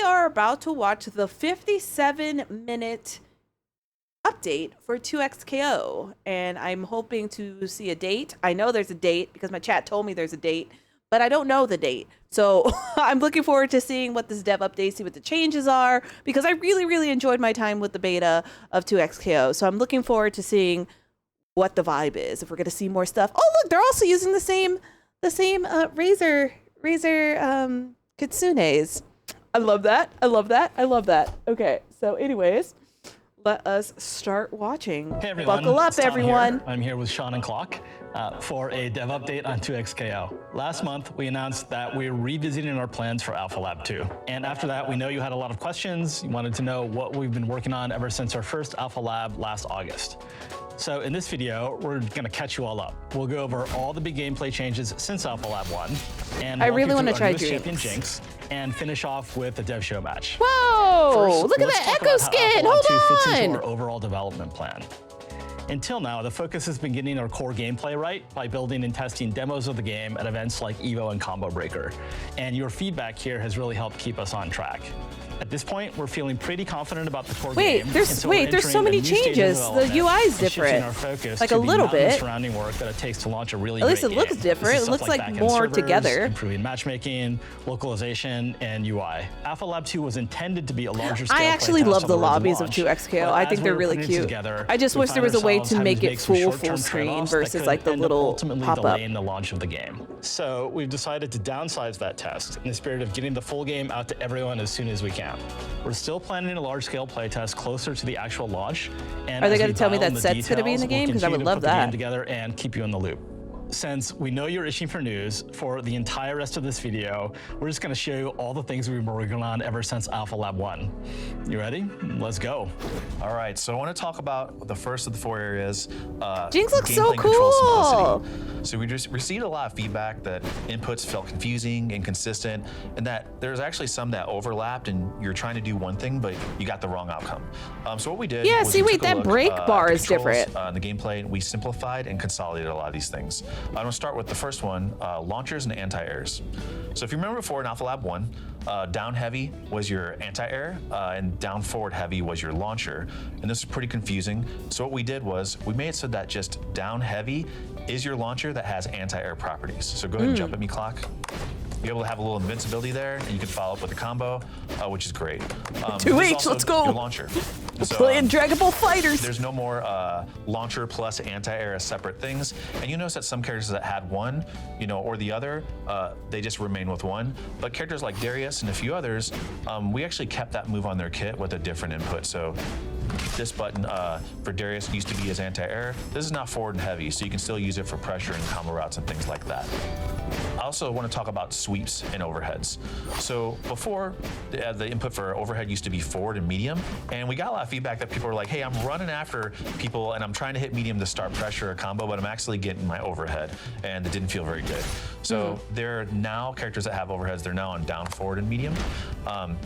are about to watch the 57-minute update for 2XKO, and I'm hoping to see a date. I know there's a date because my chat told me there's a date, but I don't know the date. So I'm looking forward to seeing what this dev update, see what the changes are, because I really, really enjoyed my time with the beta of 2XKO. So I'm looking forward to seeing what the vibe is, if we're going to see more stuff. Oh, look, they're also using the same Razer Kitsunes. I love that. I love that. I love that. Okay, so anyways, let us start watching. Hey everyone. Buckle up, everyone. I'm here with Sean and Clock for a dev update on 2XKO. Last month, we announced that we're revisiting our plans for Alpha Lab 2. And after that, we know you had a lot of questions. You wanted to know what we've been working on ever since our first Alpha Lab last August. So in this video, we're gonna catch you all up. We'll go over all the big gameplay changes since Alpha Lab 1. And I really want to try champion Jinx and finish off with a dev show match. Whoa! First, look at that Echo skin! Hold on! Fits into on! our overall development plan. Until now, the focus has been getting our core gameplay right by building and testing demos of the game at events like EVO and Combo Breaker. And your feedback here has really helped keep us on track. At this point, we're feeling pretty confident about the core game. There's so many changes. The UI is different. Our focus like a little bit. Surrounding work that it takes to launch a really At least great it looks game. different. It looks like more servers, together. Improving matchmaking, localization, and UI. Alpha Lab 2 was intended to be a larger scale. I actually playtest love the of lobbies launch, of 2XKO. I think they're really cute. Together, I just wish there was a way to make it full screen trade-offs versus that like the could end up little ultimately pop-up. delaying the launch of the game. So we've decided to downsize that test in the spirit of getting the full game out to everyone as soon as we can. We're still planning a large-scale playtest closer to the actual launch. And are they going to tell me that set's going to be in the game? Because I would love that. Together and keep you in the loop. Since we know you're itching for news, for the entire rest of this video, we're just going to show you all the things we've been working on ever since Alpha Lab 1. You ready? Let's go. All right, so I want to talk about the first of the 4 areas. Jinx looks so cool. So we just received a lot of feedback that inputs felt confusing, inconsistent, and that there's actually some that overlapped and you're trying to do one thing, but you got the wrong outcome. So what we did was we took a that look, break bar is controls, different. in the gameplay, and we simplified and consolidated a lot of these things. I'm going to start with the first one, launchers and anti-airs. So if you remember before in Alpha Lab 1, down heavy was your anti-air and down forward heavy was your launcher. And this is pretty confusing. So what we did was we made it so that just down heavy is your launcher that has anti-air properties. So go ahead and jump at me, Clock. You're able to have a little invincibility there, and you can follow up with a combo, which is great. 2H, let's go. Your launcher. We're playing Dragon Ball Fighters. There's no more launcher plus anti-air as separate things. And you notice that some characters that had one, or the other, they just remain with one. But characters like Darius and a few others, we actually kept that move on their kit with a different input. So this button for Darius used to be his anti-air. This is now forward and heavy, so you can still use it for pressure and combo routes and things like that. I also want to talk about sweeps and overheads. So before, the input for overhead used to be forward and medium, and we got a lot of feedback that people were like, hey, I'm running after people and I'm trying to hit medium to start pressure or combo, but I'm actually getting my overhead, and it didn't feel very good. So there are now characters that have overheads, they're now on down, forward, and medium, and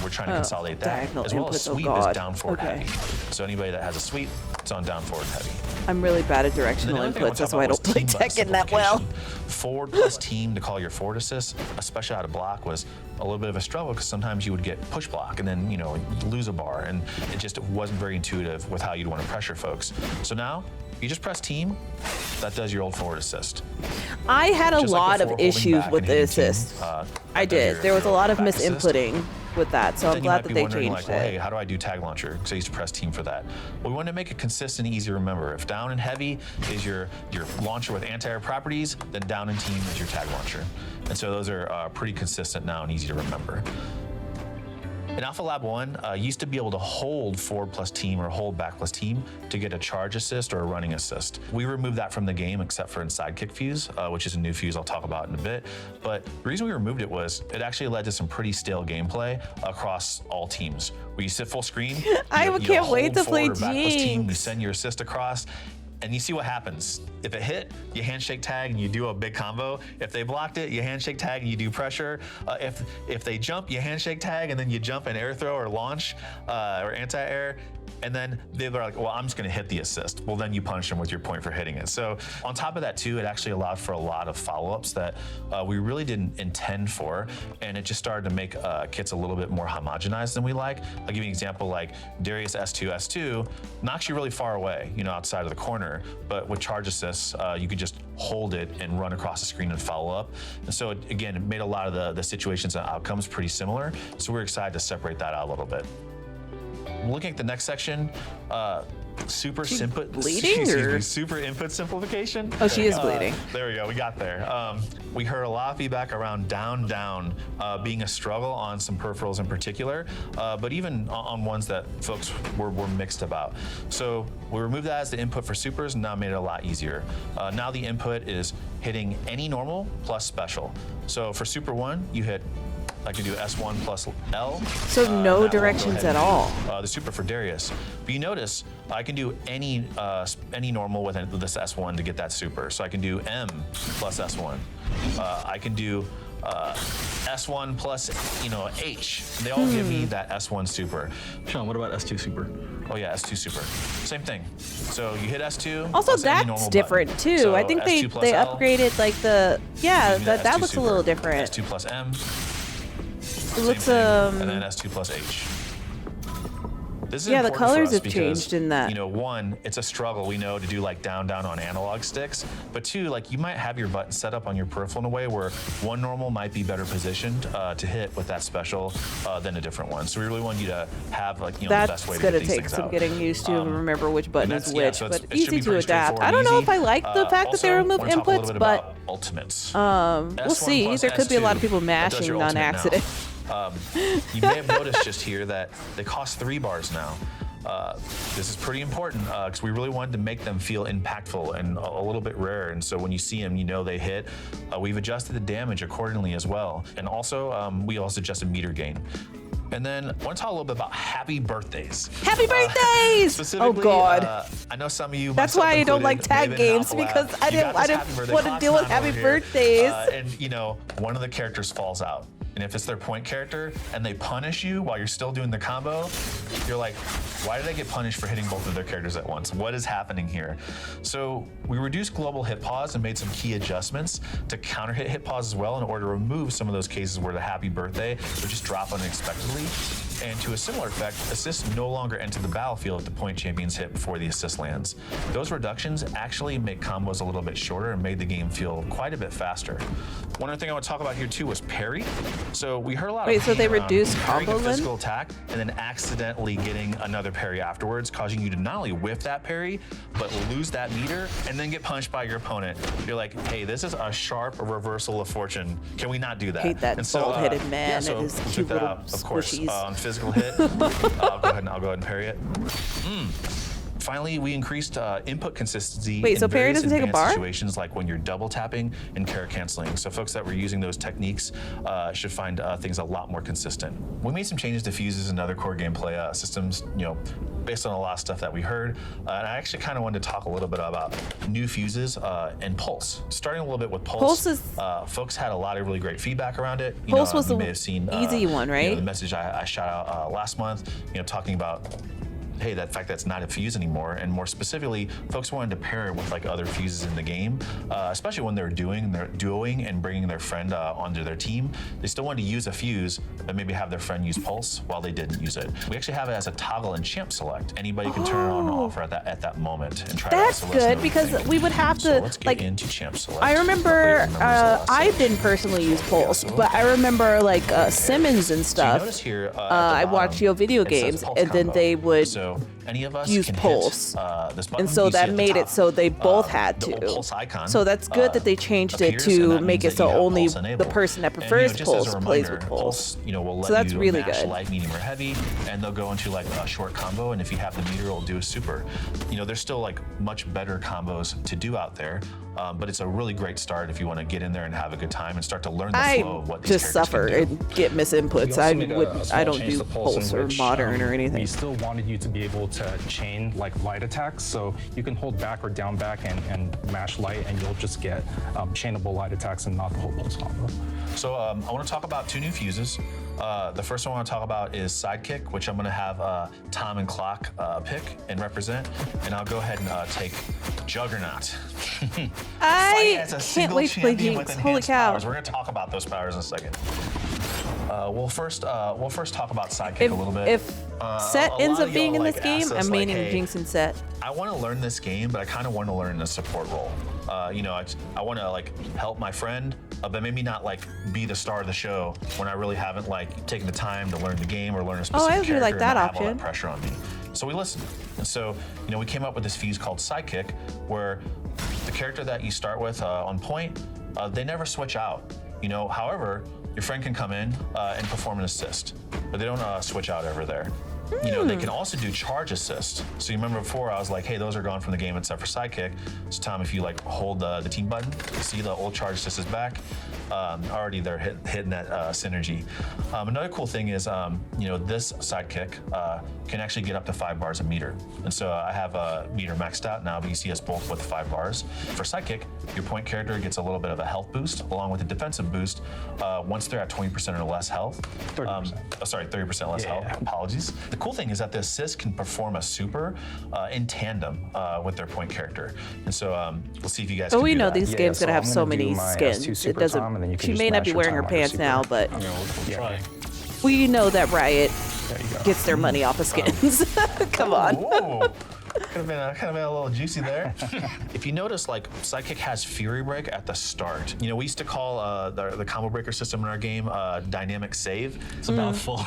we're trying to consolidate that, as well as sweep is down, forward, heavy. So anybody that has a sweep, it's on down, forward, heavy. I'm really bad at directional inputs, that's why I don't play Tekken that well. Forward plus team to call your forward assist, especially out of block, was a little bit of a struggle because sometimes you would get push block and then you lose a bar, and it just wasn't very intuitive with how you'd want to pressure folks. So now you just press team, that does your old forward assist. I had a lot of issues with the assist. I did. There was a lot of misinputting with that, so I'm glad that they changed it. Well, hey, how do I do tag launcher? Because I used to press team for that. Well, we want to make it consistent and easy to remember. If down and heavy is your launcher with anti-air properties, then down and team is your tag launcher. And so those are pretty consistent now and easy to remember. In Alpha Lab 1, you used to be able to hold forward plus team or hold back plus team to get a charge assist or a running assist. We removed that from the game except for in sidekick fuse, which is a new fuse I'll talk about in a bit. But the reason we removed it was it actually led to some pretty stale gameplay across all teams. Where you sit full screen, I can't wait to play Jinx. You send your assist across, and you see what happens. If it hit, you handshake tag and you do a big combo. If they blocked it, you handshake tag and you do pressure. If they jump, you handshake tag and then you jump and air throw or launch or anti-air. And then they were like, well, I'm just gonna hit the assist. Well, then you punish them with your point for hitting it. So on top of that too, it actually allowed for a lot of follow-ups that we really didn't intend for. And it just started to make kits a little bit more homogenized than we like. I'll give you an example, like Darius S2 knocks you really far away, you know, outside of the corner, but with charge assists, you could just hold it and run across the screen and follow up. And so again, it made a lot of the situations and outcomes pretty similar. So we're excited to separate that out a little bit. Looking at the next section, super input simplification. Oh, she is bleeding. There we go, we got there. We heard a lot of feedback around down being a struggle on some peripherals in particular, but even on ones that folks were mixed about. So we removed that as the input for supers and now made it a lot easier. Now the input is hitting any normal plus special. So for super 1, you hit, I can do S1 plus L. So no directions at all. The super for Darius. But you notice I can do any normal with this S1 to get that super. So I can do M plus S1. I can do S1 plus, you know, H. They all give me that S1 super. Sean, what about S2 super? Oh yeah, S2 super. Same thing. So you hit S2. Also, that's different button. too. So I think they L, upgraded like that looks a little different. S2 plus M. It looks and then S2 plus H. This is yeah, the important for colors us have because, changed in that. You know, one, it's a struggle, we know, to do like down on analog sticks. But two, like you might have your button set up on your peripheral in a way where one normal might be better positioned to hit with that special than a different one. So we really want you to have like, you know, the best way to get these things out. That's gonna take some getting used to and remember which button is which, so but it easy to adapt. I don't know if I like the fact that they removed inputs, but ultimates. we'll see. There could be a lot of people mashing on accident. You may have noticed just here that they cost 3 bars now. This is pretty important because we really wanted to make them feel impactful and a little bit rare. And so when you see them, you know they hit. We've adjusted the damage accordingly as well. And also, we also adjusted meter gain. And then I want to talk a little bit about happy birthdays. Happy birthdays! Oh God! I know some of you. That's why I don't like tag games because I didn't want to deal with happy birthdays. And you know, one of the characters falls out. And if it's their point character and they punish you while you're still doing the combo, you're like, why did I get punished for hitting both of their characters at once? What is happening here? So we reduced global hit pause and made some key adjustments to counter hit pause as well in order to remove some of those cases where the happy birthday would just drop unexpectedly. And to a similar effect, assists no longer enter the battlefield if the point champions hit before the assist lands. Those reductions actually make combos a little bit shorter and made the game feel quite a bit faster. One other thing I want to talk about here too was parry. So we heard a lot of so they reduced parrying combo a then? physical attack and then accidentally getting another parry afterwards, causing you to not only whiff that parry, but lose that meter and then get punched by your opponent. You're like, hey, this is a sharp reversal of fortune. Can we not do that? Hate that bald-headed man and his cute little of course, squishies. on physical hit, I'll go ahead and parry it. Finally, we increased input consistency Wait, so in parry various doesn't take a advanced bar? situations like when you're double tapping and character canceling. So folks that were using those techniques should find things a lot more consistent. We made some changes to fuses and other core gameplay systems, you know, based on a lot of stuff that we heard. And I actually kind of wanted to talk a little bit about new fuses and Pulse. Starting a little bit with Pulse. Folks had a lot of really great feedback around it. Pulse was you the may have seen, easy one, right? You know, the message I shot out last month, you know, talking about hey, that fact that's not a fuse anymore, and more specifically, folks wanted to pair it with like other fuses in the game, especially when they're duoing and bringing their friend onto their team. They still wanted to use a fuse, but maybe have their friend use Pulse while they didn't use it. We actually have it as a toggle in Champ Select. Anybody can turn it on and off at that moment and try it out. That's good because we would have to let's get like into Champ Select. I remember I didn't personally use Pulse, but I remember like Simmons and stuff. Notice here, I watched your video games, and then they would any of us use can Pulse, hit, this button. and so that made it so they both had the to. Pulse icon, so that's good that they changed it to make it so only the person that prefers Pulse plays with Pulse. Will let so that's you really mash good. Light, medium, or heavy, and they'll go into like a short combo. And if you have the meter, it'll do a super. There's still like much better combos to do out there. But it's a really great start if you want to get in there and have a good time and start to learn the flow of what these just suffer can do. and get misinputs. I don't do Pulse or Modern or anything. We still wanted you to be able to chain like light attacks. So you can hold back or down back and mash light, and you'll just get chainable light attacks and not the whole pulse combo. So I want to talk about 2 new fuses. The first one I want to talk about is Sidekick, which I'm going to have Tom and Clock pick and represent. And I'll go ahead and take Juggernaut. I can't wait to play Jinx. Holy cow. Powers. We're going to talk about those powers in a second. We'll first talk about Sidekick a little bit. If Set ends up being in this game, I'm maining hey, Jinx and Set. I want to learn this game, but I kind of want to learn a support role. You know, I want to like help my friend, but maybe not like be the star of the show when I really haven't like taken the time to learn the game or learn a specific I character like that and not have all option. that pressure on me. So we listened, and so you know we came up with this fuse called Sidekick, where the character that you start with on point, they never switch out. You know, however, your friend can come in and perform an assist, but they don't switch out ever there. You know, they can also do charge assist. So you remember before I was like, hey, those are gone from the game except for Sidekick. So Tom, if you like hold the team button, you see the old charge assist is back. Already they're hitting that synergy. Another cool thing is, you know, this Sidekick can actually get up to 5 bars a meter. And so I have a meter maxed out now, but you see us both with 5 bars. For Sidekick, your point character gets a little bit of a health boost along with a defensive boost once they're at 20% or less health. 30%. Sorry, 30% less health. Apologies. The cool thing is that the assist can perform a super in tandem with their point character. And so let's see if you guys can we do know that. these games so gonna have I'm so gonna do many my skins. S2 It super doesn't. Tom, and then you can She just may not mash be your wearing her time on your pants super. now, but Try. we know that Riot There you go. gets their money off of skins. Come on. Whoa. Could have been a little juicy there. If you notice, like Sidekick has Fury Break at the start. You know, we used to call the combo breaker system in our game dynamic save. It's a mouthful.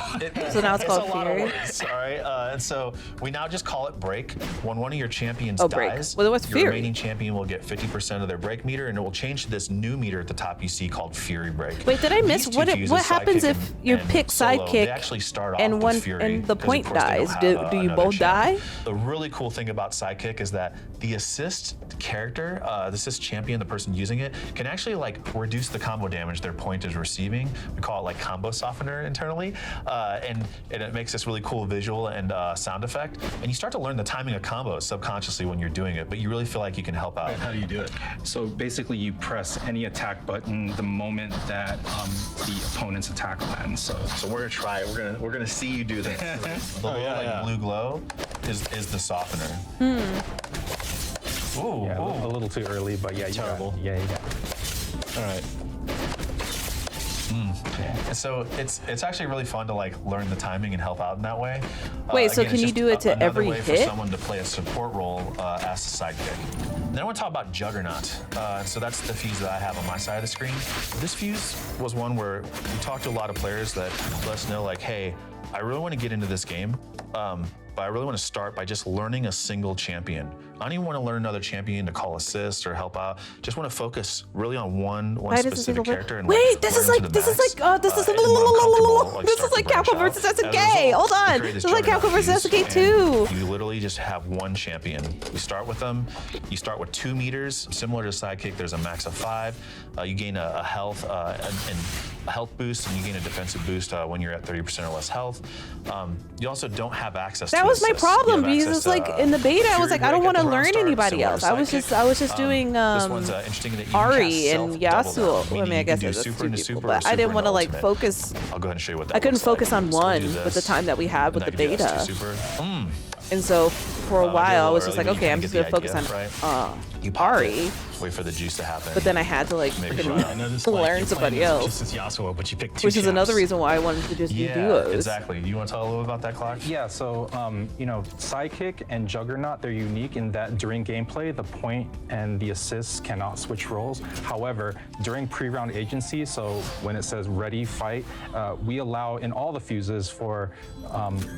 So now it's called a lot of Fury. words, all right? And so we now just call it break. When one of your champions break. dies, Well, what's your Fury? remaining champion will get 50% of their break meter, and it will change to this new meter at the top you see called Fury Break. Wait, did I miss These two what fuses, happens Sidekick if you and pick Solo, Sidekick they actually start off and with Fury, the 'cause of point course they don't dies? have, Do you another both champ. die? The really cool thing about Sidekick is that the assist character, the assist champion, the person using it, can actually like reduce the combo damage their point is receiving. We call it like combo softener internally, and it makes this really cool visual and sound effect. And you start to learn the timing of combos subconsciously when you're doing it, but you really feel like you can help out. How do you do it? So basically, you press any attack button the moment that the opponent's attack lands. So So we're gonna try it. We're gonna see you do this. The little like blue glow is the softener. Ooh, yeah, ooh. a little too early, but yeah, you got Terrible. it. Yeah, you got it. All right. And so it's actually really fun to like learn the timing and help out in that way. Wait, so again, can it's you just do it to another every way for hit? someone to play a support role as a sidekick. Then I want to talk about Juggernaut. So that's the fuse that I have on my side of the screen. This fuse was one where we talked to a lot of players that let us know like, hey, I really want to get into this game, but I really want to start by just learning a single champion. I don't even want to learn another champion to call assists or help out. Just want to focus really on one specific character. And wait, this is like this is like Capcom versus SNK. Hold on, this is like Capcom versus SNK too. You literally just have one champion. You start with them. You start with 2 meters, similar to Sidekick. There's a max of 5. You gain a health and a health boost, and you gain a defensive boost when you're at 30% or less health. You also don't have access. That to was my assists. problem You have because access it's like to, in the beta, I was Fury like, I don't Break want at to the round learn start, anybody similar else. to I was just Sidekick. doing This one's interesting that you can Ari cast and self-double Yasuo. down, I mean, I meaning guess you can do that's super 2 into people, super, but I super didn't want to into like ultimate. focus. I'll go ahead and show you what that I couldn't looks like. focus on So we'll one do with the this, time that we had with and the then I can do beta. S2 super. And so for a while, I was just like, okay, I'm just gonna focus on You pop Ari. it, wait for the juice to happen. But then I had to like Maybe freaking try. I noticed, learn you're somebody playing else, Just as Yasuo, but you picked 2 which is another champs. reason why I wanted to just do Yeah, duos. exactly. You want to tell a little bit about that, Clock? Yeah, so you know, Sidekick and Juggernaut, they're unique in that during gameplay, the point and the assists cannot switch roles. However, during pre-round agency, so when it says ready, fight, we allow in all the fuses for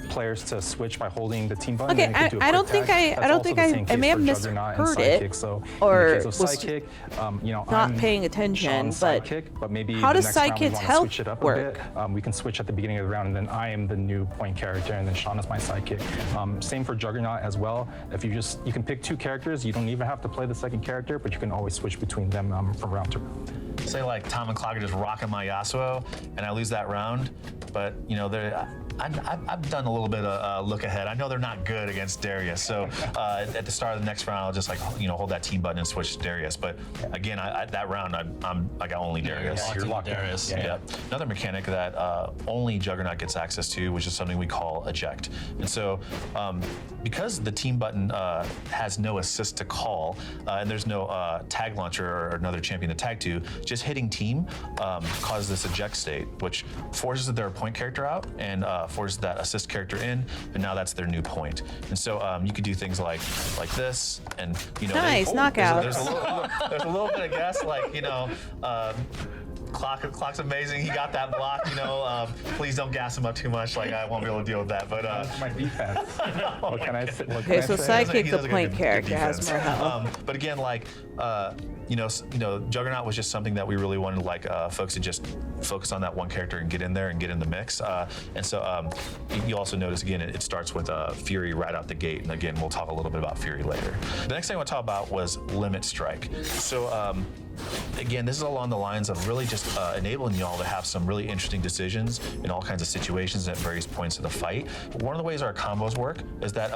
players to switch by holding the team button. Okay, and you can do a I don't quick think tag. That's I don't also think the same I case may have for Juggernaut and misheard it, Sidekick. So in or the case of was was sidekick. You know, not I'm paying attention, Sean's but sidekick, but maybe how the does next round we sidekicks wanna help switch it up work? a bit. We can switch at the beginning of the round, and then I am the new point character, and then Sean is my sidekick. Same for Juggernaut as well. If you can pick 2 characters. You don't even have to play the second character, but you can always switch between them from round to round. Say like Tom and Clock are just rocking my Yasuo, and I lose that round, but you know I've done a little bit of look ahead. I know they're not good against Darius, so at the start of the next round, I'll just like hold that team button and switch to Darius. But again, that round I got only Darius. You're locked in Darius. Yeah. Another mechanic that only Juggernaut gets access to, which is something we call eject. And so because the team button has no assist to call, and there's no tag launcher or another champion to tag to, just hitting team causes this eject state, which forces their point character out and forces that assist character in, and now that's their new point. And so you could do things like this, and nice knockout. There's a little bit of guess, like Clock's amazing. He got that block. Please don't gas him up too much. Like I won't be able to deal with that. But my defense. What can I say? Okay, so sidekick, He the does a point good character, has defense. more health. But again, Juggernaut was just something that we really wanted folks to just focus on that one character and get in there and get in the mix. And so you also notice again it starts with Fury right out the gate. And again, we'll talk a little bit about Fury later. The next thing I want to talk about was Limit Strike. So again, this is along the lines of really just enabling y'all to have some really interesting decisions in all kinds of situations at various points of the fight. One of the ways our combos work is that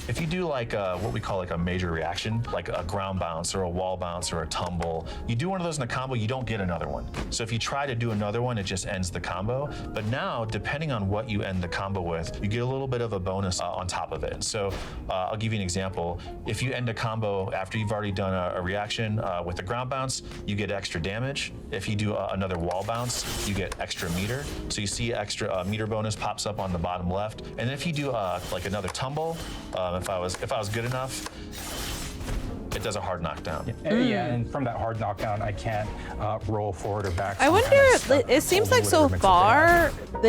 if you do like what we call like a major reaction, like a ground bounce or a wall bounce or a tumble, you do one of those in a combo, you don't get another one. So if you try to do another one, it just ends the combo. But now, depending on what you end the combo with, you get a little bit of a bonus on top of it. So I'll give you an example. If you end a combo after you've already done a reaction with a ground bounce, you get extra damage. If you do another wall bounce, you get extra meter. So you see extra meter bonus pops up on the bottom left. And then if you do like another tumble, if I was good enough, it does a hard knockdown. Yeah, and from that hard knockdown, I can't roll forward or back. So I I'm wonder. kinda stuck It seems like holding so whatever mix that far, Another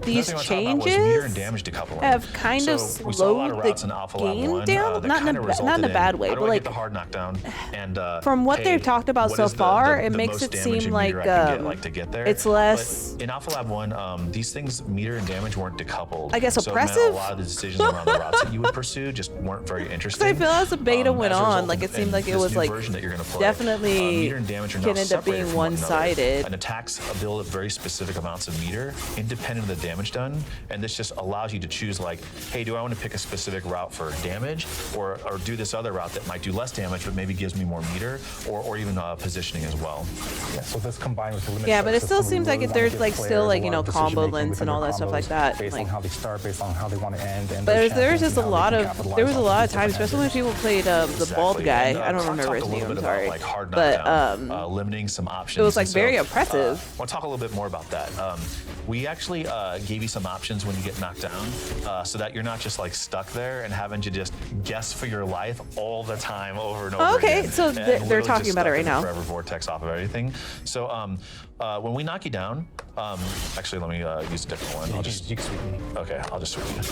these thing I wanna talk about was meter and changes damage decoupling. have kind of So we saw a lot of slowed routes in the Alpha Lab game 1, down. that Not kinda in a resulted bad way, how do but I like get the hard knockdown? And from what hey, they've talked about what so is the far, it the makes most it damaging seem like meter I can get, to get there. it's less. But in Alpha Lab 1, these things, meter and damage, weren't decoupled. I guess so it meant oppressive? a lot of the decisions around the routes that you would pursue just weren't very interesting. I feel as the beta went as a on, result, like it seemed in like it this was new like version that you're gonna play, definitely meter and damage are now can end up separated being from one another. one-sided. An attack's build very specific amounts of meter, independent of the damage done, and this just allows you to choose like, hey, do I want to pick a specific route for damage, or do this other route that might do less damage but maybe gives me more meter, or even positioning as well. Yeah, so this combined with the limit. Yeah, strike but it still system, we seems like really if wanna there's give like players still a like lot of combo decision-making lengths within and all their that stuff like combos that. based Like, on how they start, based on how they want to end. And but their there's champions just a and how lot they can of capitalize there was a on lot of these times, different especially when endings. people played the bald Exactly. guy. And, I don't Clark remember talked his a little name. bit I'm about, sorry, like hard but knockdown, limiting some options. it was like And very so, oppressive. I want to talk a little bit more about that. We actually gave you some options when you get knocked down, so that you're not just like stuck there and having to just guess for your life all the time over and over Okay, again. so and they're literally talking just about it stuck right in the now. Forever vortex off of everything. So when we knock you down, actually let me use a different one. You can sweep me. Okay, I'll just sweep you.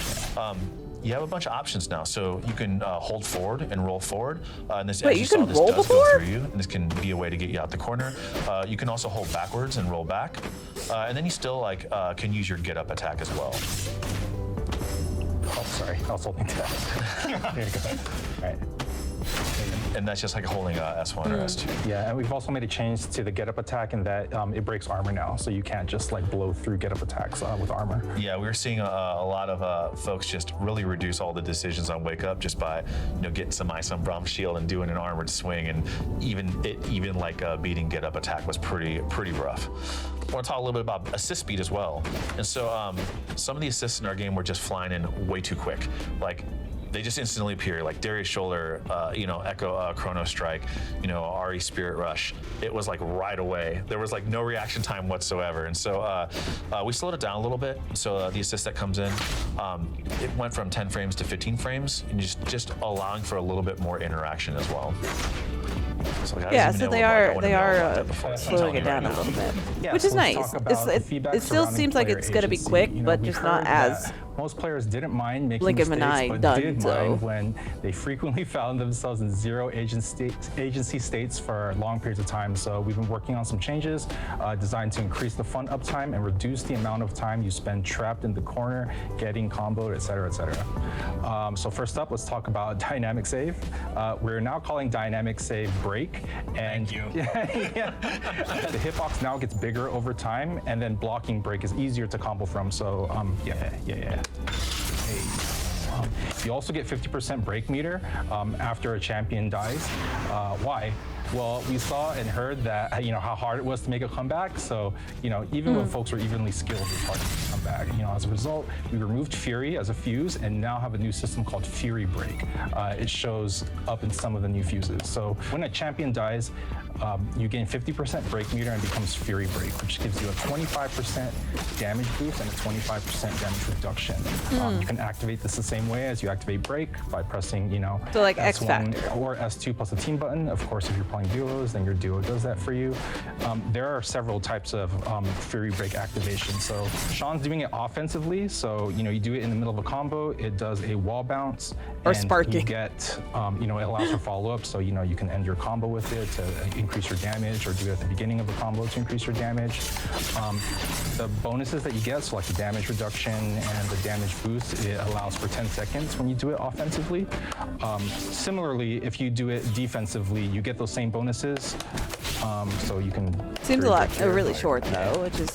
You have a bunch of options now, so you can hold forward and roll forward. And this, Wait, as you saw, can this roll does before? go through you, and this can be a way to get you out the corner. You can also hold backwards and roll back, and then you still can use your get up attack as well. Oh, sorry, I was holding that. There you go. All right. And that's just like holding S1 or S2. Yeah, and we've also made a change to the get up attack in that it breaks armor now, so you can't just like blow through get up attacks with armor. Yeah, we're seeing a lot of folks just really reduce all the decisions on wake up just by getting some ice on Brahm's shield and doing an armored swing, and even like beating get up attack was pretty rough. I want to talk a little bit about assist speed as well. And so some of the assists in our game were just flying in way too quick. Like they just instantly appear, like Darius Shoulder, Echo Chrono Strike, Ari Spirit Rush. It was like right away. There was like no reaction time whatsoever. And so we slowed it down a little bit. So the assist that comes in, it went from 10 frames to 15 frames, and just allowing for a little bit more interaction as well. So guys, Yeah, let me so know they what, like, I are wanna know about that before. I'm slowing telling it you down right a now. little bit, Yeah, which so is let's nice. talk about the feedback It still surrounding seems like player it's going to be agency. quick, You know, but we've just not heard as that most players didn't mind making blink of an mistakes, eye but done, did so. mind when they frequently found themselves in zero agency states for long periods of time. So we've been working on some changes designed to increase the fun uptime and reduce the amount of time you spend trapped in the corner, getting comboed, et cetera, et cetera. So first up, let's talk about dynamic save. We're now calling dynamic save break. And Thank you. yeah, the hitbox now gets bigger over time, and then blocking break is easier to combo from. So yeah. Hey. You also get 50% break meter after a champion dies. Why? Well, we saw and heard that how hard it was to make a comeback. So even when folks were evenly skilled, it's hard to make a comeback. As a result, we removed Fury as a fuse and now have a new system called Fury Break. It shows up in some of the new fuses. So when a champion dies, you gain 50% break meter and becomes Fury Break, which gives you a 25% damage boost and a 25% damage reduction. You can activate this the same way as you activate break by pressing, So like S1 X Factor. or S2 plus the team button. Of course, if you're playing duos, then your duo does that for you. There are several types of Fury Break activation. So Sean's doing it offensively. So you do it in the middle of a combo. It does a wall bounce Or and sparking. You get, it allows for follow up. So you can end your combo with it to increase your damage, or do it at the beginning of a combo to increase your damage. The bonuses that you get, so like the damage reduction and the damage boost, it allows for 10 seconds when you do it offensively. Similarly, if you do it defensively, you get those same bonuses. So you can Seems Fury a lot Break here, really like- short though, which is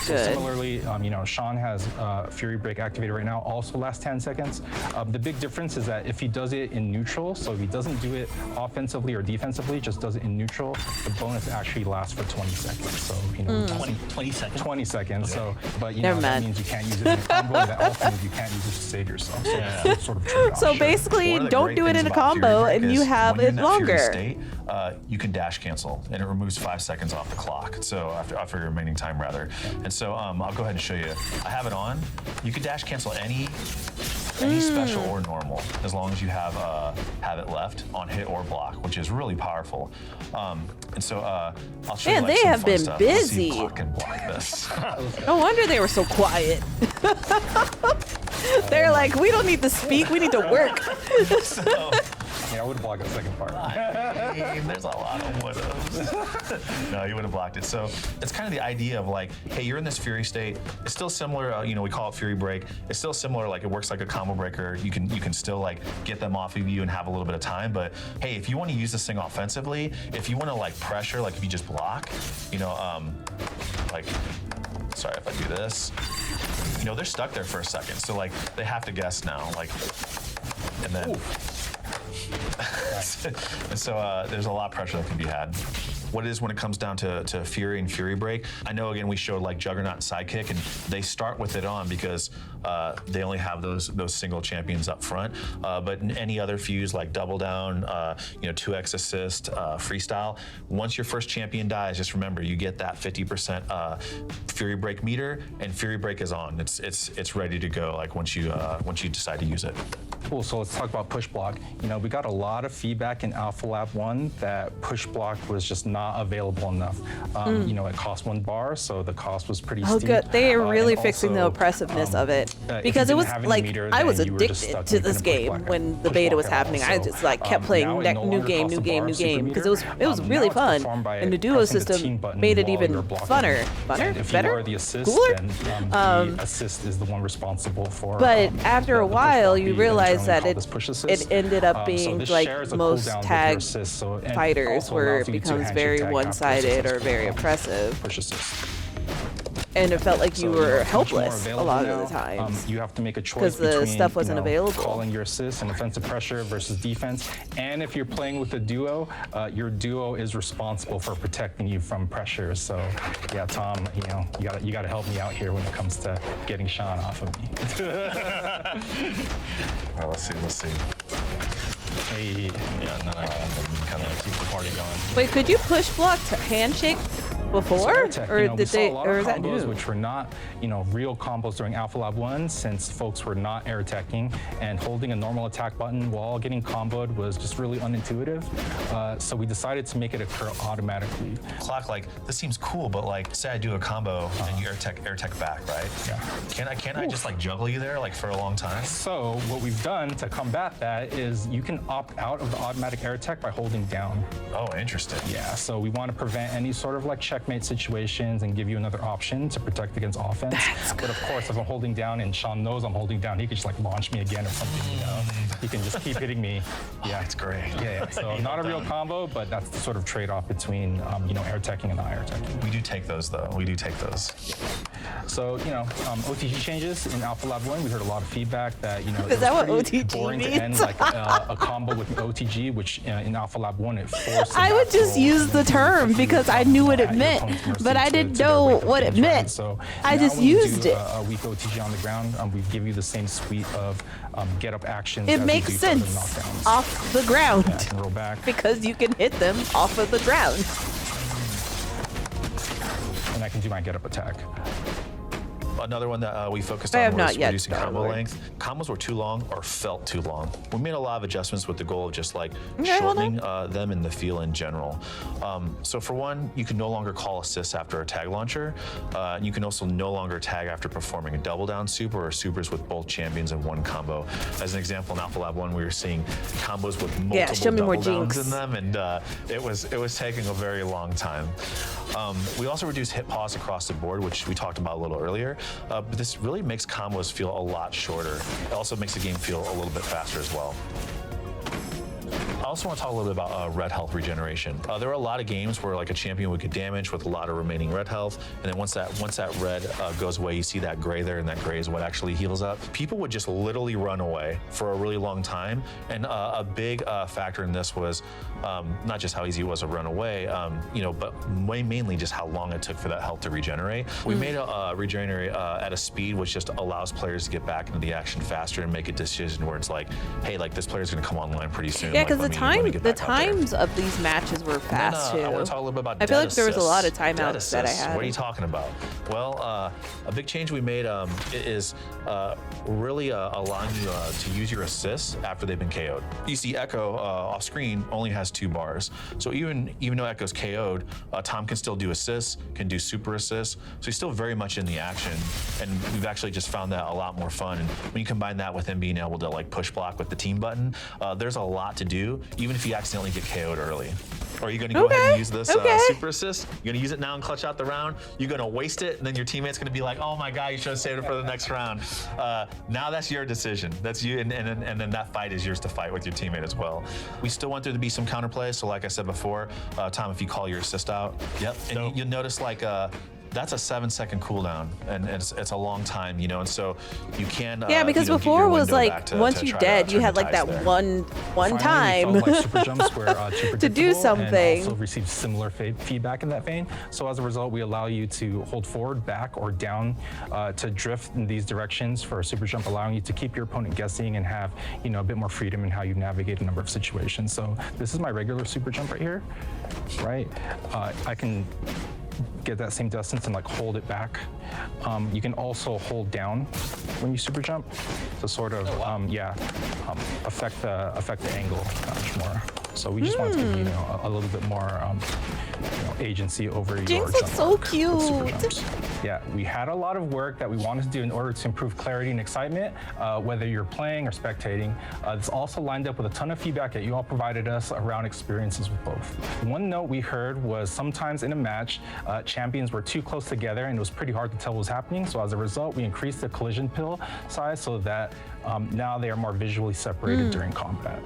good. Similarly, Sean has Fury Break activated right now, also lasts 10 seconds. The big difference is that if he does it in neutral, so if he doesn't do it offensively or defensively, just does it in neutral, the bonus actually lasts for 20 seconds. So 20 seconds. 20 seconds. So, but Never that mind. means you can't use it in a combo, and that also means you can't use it to save yourself. So it's sort of trade-off. So Sure. basically, One of the don't great do it things in a about Fury combo Break and you is have when you're it in that Fury longer. state, you can dash cancel, and it removes 5 seconds off the clock. So after your remaining time, rather. And so I'll go ahead and show you. I have it on. You can dash cancel any special or normal, as long as you have it left on hit or block, which is really powerful. And so I'll show Man, you like, they some have fun been stuff. Let's see if busy. I can block this. No wonder they were so quiet. They're like, we don't need to speak, we need to work. So, Yeah, I would block the second part. there's a lot of would-haves. No, you would have blocked it. So it's kind of the idea of like, hey, you're in this Fury state. It's still similar. We call it Fury Break. It's still similar. Like it works like a combo breaker. You can still like get them off of you and have a little bit of time. But hey, if you want to use this thing offensively, if you want to like pressure, like if you just block, like, sorry if I do this. They're stuck there for a second. So like they have to guess now. Like, and then. And so there's a lot of pressure that can be had. What it is when it comes down to Fury and Fury Break, I know again we showed like Juggernaut and Sidekick, and they start with it on because they only have those single champions up front. But in any other fuse like Double Down, 2x assist, Freestyle, once your first champion dies, just remember you get that 50% Fury Break meter, and Fury Break is on. It's ready to go. Like once you decide to use it. Cool, so let's talk about push block. We got a lot of feedback in Alpha Lab 1 that push block was just not available enough. It cost 1 bar, so the cost was pretty Oh, steep. good. They are really And fixing the also, oppressiveness of it. if you Because it didn't was have any like, meter, I was then you were just addicted stuck to and you this couldn't push game block when the push beta block was at all. happening. I So, just like kept playing now it no new longer game, costs new a game, bar new super game. meter. Because it was Now really it's fun. performed by And the duo pressing the team system button made it while even you're blocking. funner. And if Better? you are the assist, Cooler? then the assist is the one responsible for. But after a the push while, block. you We realize internally that call this push assist. it ended up So being this like shares a most cooldown with your tag assist, so- and fighters also where allows it you to becomes hand very your tag one-sided after or very assist. oppressive. Push assist. And it felt like you So, were it's much more helpless a available lot now. of the times. You have to make a 'Cause choice the between stuff wasn't available. calling your assist and offensive pressure versus defense. And if you're playing with a duo, your duo is responsible for protecting you from pressure. So yeah, Tom, you gotta help me out here when it comes to getting Sean off of me. All right, let's see. Hey. Yeah, and then I can kind of keep the party going. Wait, could you push block to handshake before, air tech, or we did saw they, a lot or of is that combos new? which were not, real combos during Alpha Lab 1, since folks were not air teching, and holding a normal attack button while getting comboed was just really unintuitive. So we decided to make it occur automatically. Clock, like, this seems cool, but like, say I do a combo and you air tech back, right? Yeah. Can't I just like juggle you there like for a long time? So what we've done to combat that is you can opt out of the automatic air tech by holding down. Oh, interesting. Yeah, so we want to prevent any sort of like checkmate situations and give you another option to protect against offense. But of course, if I'm holding down and Sean knows I'm holding down, he could just like launch me again or something, He can just keep hitting me. Yeah, it's great. Yeah. So not a real combo, but that's the sort of trade-off between, air teching and not air teching. We do take those though. We do take those. So, OTG changes in Alpha Lab 1, we heard a lot of feedback that, Is that what OTG boring means? to end like a combo with OTG, which in Alpha Lab 1, it forced I would just use the term because I knew what it meant, but I didn't know what it meant. So I just used it. A weak OTG on the ground, we give you the same suite of get-up actions. It as we makes do for other sense knockdowns. off the ground Yeah, I can roll back, because you can hit them off of the ground. and I can do my get-up attack. Another one that we focused I on have not was yet reducing done combo one. length. Combos were too long or felt too long. We made a lot of adjustments with the goal of just like Okay, hold shortening them and the feel in general. So for one, you can no longer call assists after a tag launcher. You can also no longer tag after performing a double down super or supers with both champions in one combo. As an example, in Alpha Lab 1, we were seeing combos with multiple show me more double downs jinx. in them, and it was taking a very long time. We also reduced hit pause across the board, which we talked about a little earlier, but this really makes combos feel a lot shorter. It also makes the game feel a little bit faster as well. I also want to talk a little bit about red health regeneration. There are a lot of games where like a champion would get damaged with a lot of remaining red health, and then once that red goes away, you see that gray there, and that gray is what actually heals up. People would just literally run away for a really long time, and a big factor in this was not just how easy it was to run away, but mainly just how long it took for that health to regenerate. We made a regenerate at a speed which just allows players to get back into the action faster and make a decision where it's like, hey, like this player's gonna come online pretty soon. Yeah, like, because let me get the back out there. times of these matches were fast And then, too. I want to talk a little bit about I feel dead like there was a assists. lot of Dead timeouts that I assists. had. What are you talking about? Well, a big change we made is really allowing you to use your assists after they've been KO'd. You see Echo off screen only has 2 bars. So even though Echo's KO'd, Tom can still do assists, can do super assists. So he's still very much in the action. And we've actually just found that a lot more fun. And when you combine that with him being able to like push block with the team button, there's a lot to do, even if you accidentally get KO'd early. Or are you going to go ahead and use this super assist? You're going to use it now and clutch out the round? You're going to waste it, and then your teammate's going to be like, oh my God, you should have saved it for the next round. Now that's your decision. That's you, and then that fight is yours to fight with your teammate as well. We still want there to be some counterplay, so like I said before, Tom, if you call your assist out, and you'll notice like, that's a 7-second cooldown, and it's a long time, and so you can. Because give before your was window like back to once try you're to dead, you turn had the like that tides there. one Finally, time we felt like super jumps were too to do predictable something. And also received similar feedback in that vein. So as a result, we allow you to hold forward, back, or down to drift in these directions for a super jump, allowing you to keep your opponent guessing and have a bit more freedom in how you navigate a number of situations. So this is my regular super jump right here, right? I can get that same distance and like hold it back. You can also hold down when you super jump to sort of affect the angle much more. So we just wanted to give you a little bit more agency over your Jinx jump looks so arc with super cute. jumps. Yeah, we had a lot of work that we wanted to do in order to improve clarity and excitement, whether you're playing or spectating. This also lined up with a ton of feedback that you all provided us around experiences with both. One note we heard was sometimes in a match, champions were too close together and it was pretty hard to tell what was happening. So as a result, we increased the collision pill size so that now they are more visually separated during combat.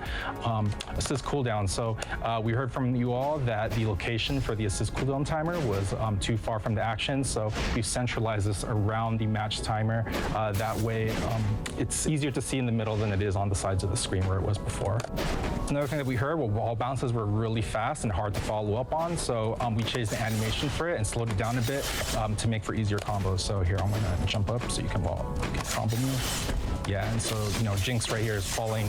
Assist cooldown. So we heard from you all that the location for the assist cooldown timer was too far from the action. So we centralized this around the match timer. That way, it's easier to see in the middle than it is on the sides of the screen where it was before. Another thing that we heard, wall bounces were really fast and hard to follow up on. So we changed the animation for it and slowed it down a bit to make for easier combos. So here, I'm gonna jump up so you can combo me. Yeah, and so, Jinx right here is falling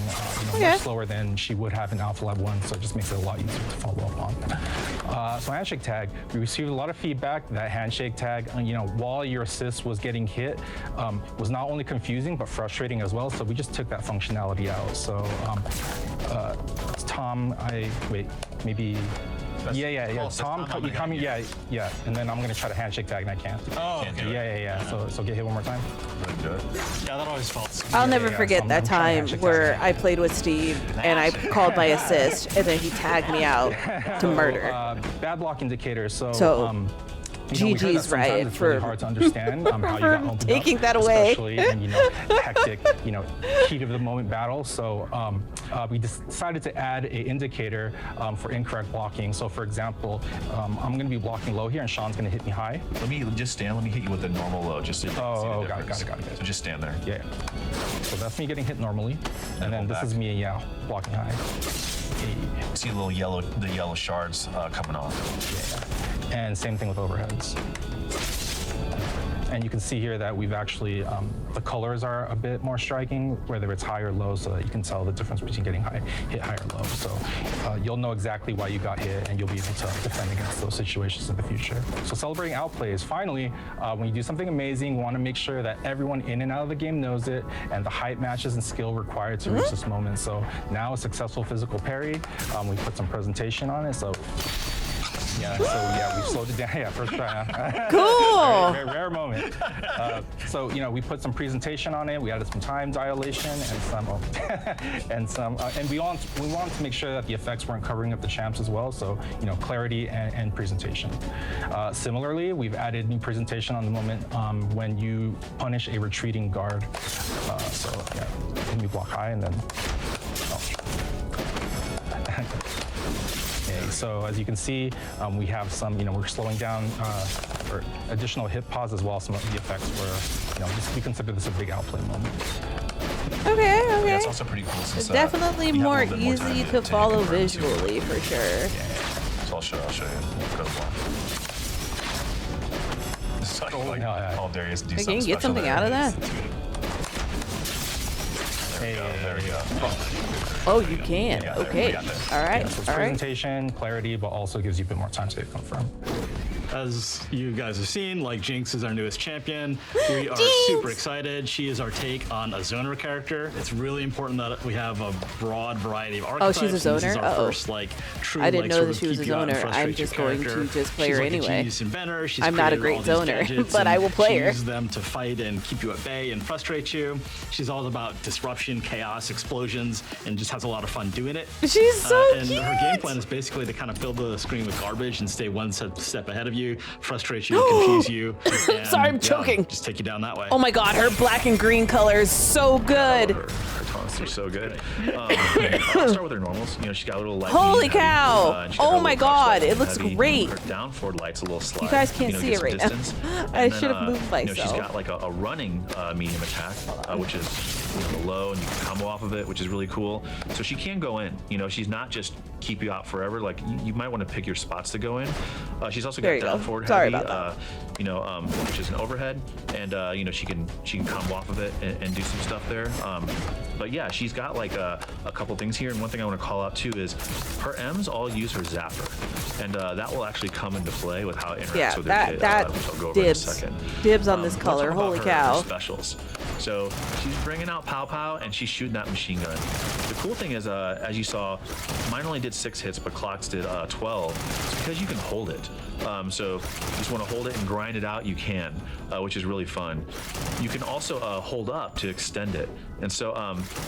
much slower than she would have in Alpha Lab 1, so it just makes it a lot easier to follow up on. So handshake tag, we received a lot of feedback that handshake tag, while your assist was getting hit, was not only confusing, but frustrating as well, so we just took that functionality out. So, Tom, Tom, you come, yeah, and then I'm gonna try to handshake tag and I can't. Oh, okay. Yeah. So get hit one more time. Yeah, that always faults. I'll never So forget I'm that trying time to handshake where tag. I played with Steve and I called my assist and then he tagged me out to murder. Bad block indicators. So, GG's we heard that sometimes Riot it's really for- hard to understand how you got opened taking up, that away. especially in hectic, heat of the moment battle. So we decided to add an indicator for incorrect blocking. So for example, I'm going to be blocking low here, and Sean's going to hit me high. Let me just stand. Let me hit you with the normal low, just so you can see the got difference. it. So just stand there. Yeah. So that's me getting hit normally, and then this is me, blocking high. See the yellow shards coming off. Yeah. And same thing with overheads. And you can see here that we've actually, the colors are a bit more striking, whether it's high or low, so that you can tell the difference between getting hit high or low. So you'll know exactly why you got hit, and you'll be able to defend against those situations in the future. So celebrating outplays. Finally, when you do something amazing, you want to make sure that everyone in and out of the game knows it, and the height matches and skill required to reach this moment. So now a successful physical parry. We put some presentation on it, so. We slowed it down. Yeah, first try. Cool. Rare moment. So we put some presentation on it. We added some time dilation and and we wanted to make sure that the effects weren't covering up the champs as well. So clarity and presentation. Similarly, we've added new presentation on the moment when you punish a retreating guard. Let me block high and then. Okay, so as you can see, we have some, we're slowing down for additional hit pause as well. Some of the effects were, we consider this a big outplay moment. Okay. Yeah, it's also pretty cool since Definitely you have a more little bit more time easy to follow confirm, too. visually for sure. So I'll show you. Go to block. This is like all Darius do Can something you get special something there. out of that? There we go. Oh, you can. Yeah, there, we Okay. got there. All right. So it's All right. presentation, clarity, but also gives you a bit more time to confirm. As you guys have seen, like Jinx is our newest champion. We are super excited. She is our take on a zoner character. It's really important that we have a broad variety of archetypes. she's a and This is zoner? our Uh-oh. first true. I didn't know sort that of she was a keep you out and zoner. I'm frustrate just your going to character. just play She's her like anyway. a genius inventor. She's I'm not a created great all these zoner, gadgets, but and I will play she her. uses them to fight and keep you at bay and frustrate you. She's all about disruption, chaos, explosions, and just has a lot of fun doing it. She's so And cute. her game plan is basically to kind of fill the screen with garbage and stay one step ahead of you, frustrate you, confuse you. And, Sorry, I'm choking. Just take you down that way. Oh my God, her black and green color is so good. Her taunts are so good. I'll start with her normals. She's got a little light. Holy heavy, cow. and she's got Oh her little my touch God, light, it looks heavy. great. Her down forward light's a little slide. You guys can't see get it some right now. distance. I And then, should have moved She's myself. got like a running medium attack, which is the low, and you can combo off of it, which is really cool. So she can go in. She's not just keep you out forever. Like you might want to pick your spots to go in. She's also There got you down go. forward Sorry heavy, about which is an overhead, and she can combo off of it and do some stuff there. But yeah, she's got like a couple things here, and one thing I want to call out too is her M's all use her zapper, and that will actually come into play with how it interacts Yeah, with that her kit, that which I'll go over dibs. in a second. Dibs on this Let's color. talk about Holy her cow. specials. So she's bringing out Pow Pow, and she's shooting that machine gun. The cool thing is, as you saw, mine only did 6 hits, but Clock's did 12. It's because you can hold it. So if you just want to hold it and grind it out, you can, which is really fun. You can also hold up to extend it. And so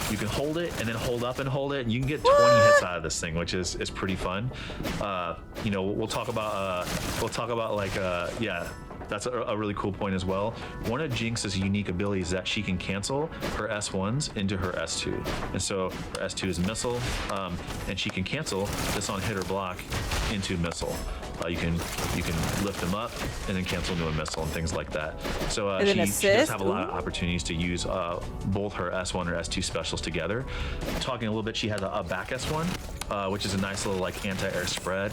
you can hold it and then hold up and hold it, and you can get 20 hits out of this thing, which is pretty fun. We'll talk about like that's a really cool point as well. One of Jinx's unique abilities is that she can cancel her S1s into her S2. And so her S2 is missile, and she can cancel this on hit or block into missile. You can lift them up and then cancel into a missile and things like that. So And then she does assist? have a lot of opportunities to use both her S1 or S2 specials together. Talking a little bit, she has a back S1, which is a nice little like anti-air spread,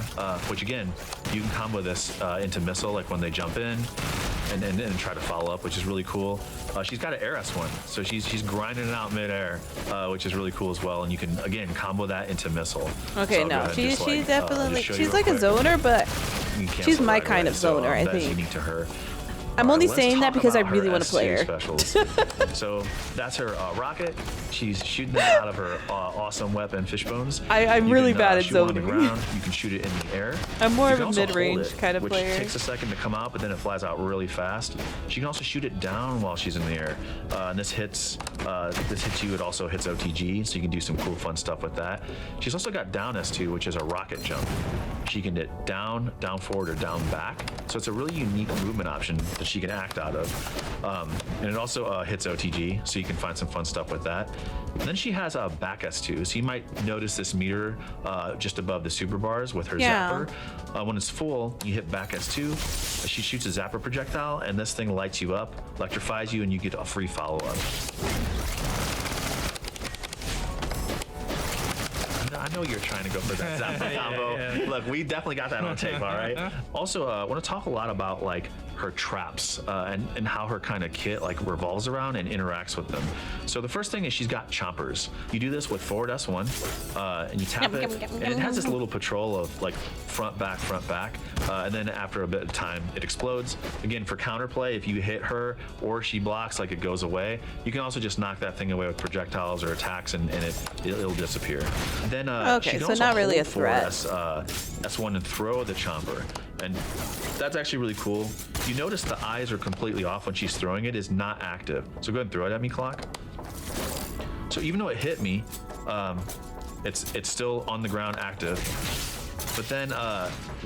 which again, you can combo this into missile like when they jump in. and try to follow up, which is really cool. She's got an air S1, so she's grinding it out midair, which is really cool as well. And you can again combo that into missile. Okay, So no, she's definitely she's she's like a zoner, but she's my kind of zoner. I that's think. unique to her. I'm only Let's saying that talk because I about really her want to play S2 her. specials. So that's her rocket. She's shooting that out of her awesome weapon, Fishbones. I'm really bad at shoot one on the zoning. ground. You can shoot it in the air. I'm more You of can a also hold mid-range it, kind of which player. takes a second to come out, but then it flies out really fast. She can also shoot it down while she's in the air. And this hits you. It also hits OTG, so you can do some cool, fun stuff with that. She's also got down S2, which is a rocket jump. She can hit down, down forward, or down back. So it's a really unique movement option that she can act out of. And it also hits OTG, so you can find some fun stuff with that. And then she has a back S2, so you might notice this meter just above the super bars with her zapper. When it's full, you hit back S2. She shoots a zapper projectile, and this thing lights you up, electrifies you, and you get a free follow-up. I know you're trying to go for that zapper combo. Look, we definitely got that on tape, all right? Also, I want to talk a lot about like her traps and how her kind of kit like revolves around and interacts with them. So the first thing is she's got chompers. You do this with forward S1 and you tap it, and it has this little patrol of like front, back, and then after a bit of time, it explodes. Again, for counterplay, if you hit her or she blocks, like it goes away. You can also just knock that thing away with projectiles or attacks, and it'll disappear. Then Okay, she can so also not really hold a threat. forward S1 and throw the chomper, and that's actually really cool. You notice the eyes are completely off when she's throwing it. Is not active. So go ahead and throw it at me, Clock. So even though it hit me, it's still on the ground active. But then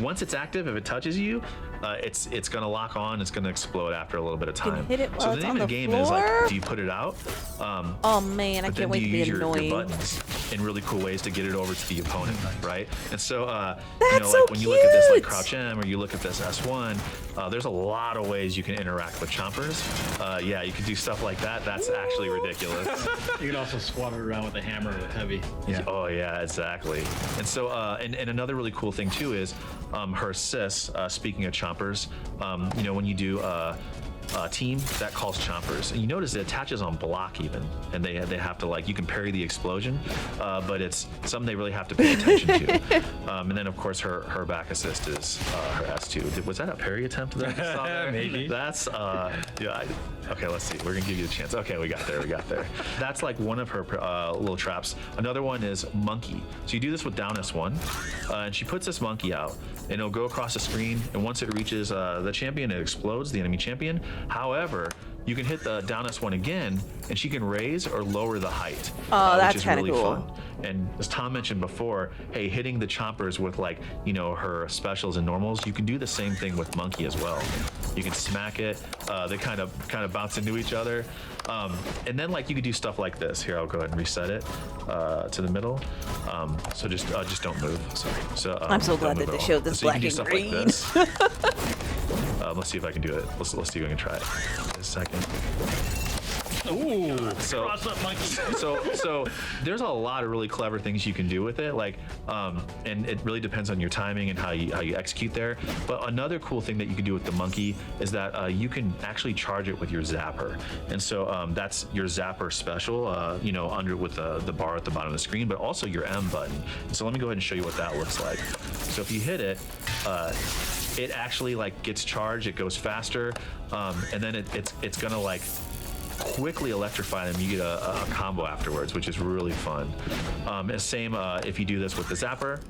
once it's active, if it touches you, it's gonna lock on. It's gonna explode after a little bit of can time. hit it So while the it's name on of the the game is like, floor? do you put it out? Oh man, I But can't then wait do to you be use your annoying. buttons in really cool ways to get it over to the opponent, right? And so, That's like so when you look at this like cute. Crouch M or you look at this S1, there's a lot of ways you can interact with chompers. Yeah, you can do stuff like that. That's actually ridiculous. You can also swat it around with a hammer with heavy. Yeah. Oh yeah, exactly. And so, and another really cool thing too is her assists. Speaking of chompers, when you do team, that calls chompers, and you notice it attaches on block even, and they have to like, you can parry the explosion, but it's something they really have to pay attention to. And then of course her back assist is her S2. Was that a parry attempt that I saw there? Maybe. That's yeah. Okay, let's see. We're gonna give you a chance. Okay, we got there. That's like one of her little traps. Another one is monkey. So you do this with down S1, and she puts this monkey out, and it'll go across the screen, and once it reaches the champion, it explodes, the enemy champion. However, you can hit the down S1 again, and she can raise or lower the height, that's which is kinda really cool. fun. And as Tom mentioned before, hey, hitting the chompers with like, her specials and normals, you can do the same thing with monkey as well. You can smack it, they kind of bounce into each other. And then like you could do stuff like this. Here, I'll go ahead and reset it to the middle. So just don't move. Sorry. So I'm so glad don't that move they at all. showed this So you can black do and stuff green. like this. Let's see if I can do it. Let's see if I can try it. A second. Ooh, So- cross up monkey. So there's a lot of really clever things you can do with it, like and it really depends on your timing and how you execute there. But another cool thing that you can do with the monkey is that you can actually charge it with your zapper, and so that's your zapper special, under with the bar at the bottom of the screen, but also your M button. So let me go ahead and show you what that looks like. So if you hit it, it actually like gets charged, it goes faster, and then it's gonna like quickly electrify them. You get a combo afterwards, which is really fun. And same if you do this with the zapper.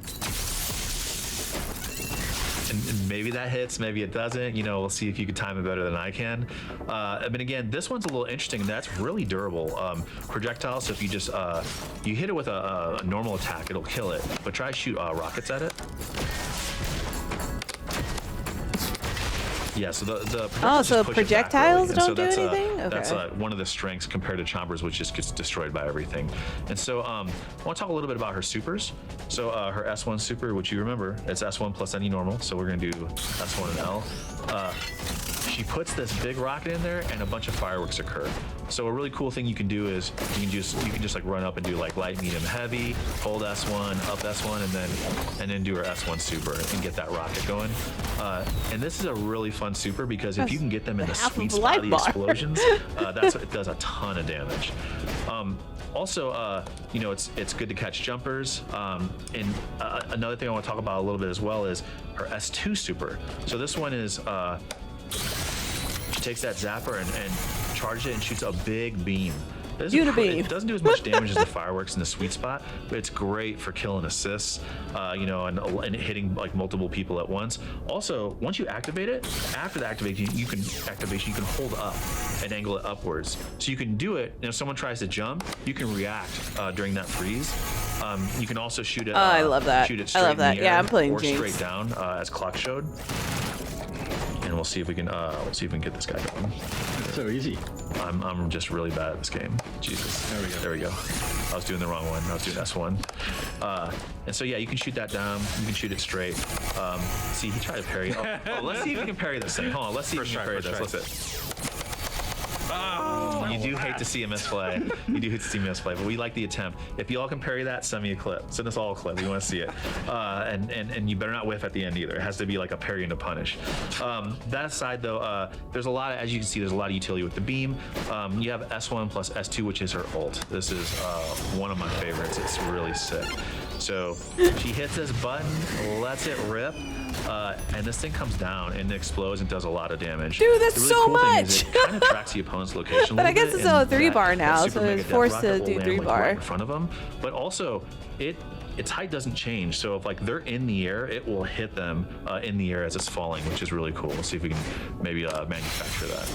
And maybe that hits, maybe it doesn't. We'll see if you can time it better than I can. But again, this one's a little interesting. That's really durable. Projectile, so if you just you hit it with a normal attack, it'll kill it. But try to shoot rockets at it. Yeah, so the projectiles so just push it back, projectiles really. And don't do that's, anything? That's Okay. one of the strengths compared to chompers, which just gets destroyed by everything. And so I want to talk a little bit about her supers. So her S1 super, which you remember, it's S1 plus any normal. So we're going to do S1 and L. She puts this big rocket in there, and a bunch of fireworks occur. So a really cool thing you can do is you can just like run up and do like light, medium, heavy, hold S1, up S1, and then do our S1 super and get that rocket going. And this is a really fun super because if you can get them in the sweet spot of the explosions, it does a ton of damage. Also, you know, it's good to catch jumpers. And another thing I want to talk about a little bit as well is her S2 super. So this one is she takes that zapper and charges it and shoots a big beam. It doesn't do as much damage as the fireworks in the sweet spot, but it's great for killing assists, you know, and hitting like multiple people at once. Also, once you activate it, after the activation, you can hold up and angle it upwards. So you can do it, and if someone tries to jump, you can react during that freeze. You can also shoot it. I love that. Shoot it straight in the air, Yeah, I'm playing or Jinx. straight down, as Clock showed. And we'll see if we can get this guy going. So easy. I'm just really bad at this game. Jesus. There we go. I was doing the wrong one. I was doing S1. And so yeah, you can shoot that down. You can shoot it straight. See, he tried to parry. Oh, let's see if we can parry this thing. Hold on. Let's see if we can parry this. Let's hit. You do hate to see a misplay. You do hate to see a misplay, but we like the attempt. If you all can parry that, send me a clip. Send us all a clip. We want to see it. And you better not whiff at the end either. It has to be like a parry and a punish. That aside, though, there's a lot of, as you can see, there's a lot of utility with the beam. You have S1 plus S2, which is her ult. This is one of my favorites. It's really sick. So she hits this button, lets it rip, and this thing comes down and explodes and does a lot of damage. Dude, that's the really so cool thing much. is it kind of tracks the opponent's location. But I guess it's a 3-bar now, so it's it's forced to do 3-bar. Right in front of them. But also, its height doesn't change. So if like they're in the air, it will hit them in the air as it's falling, which is really cool. Let's see if we can maybe manufacture that.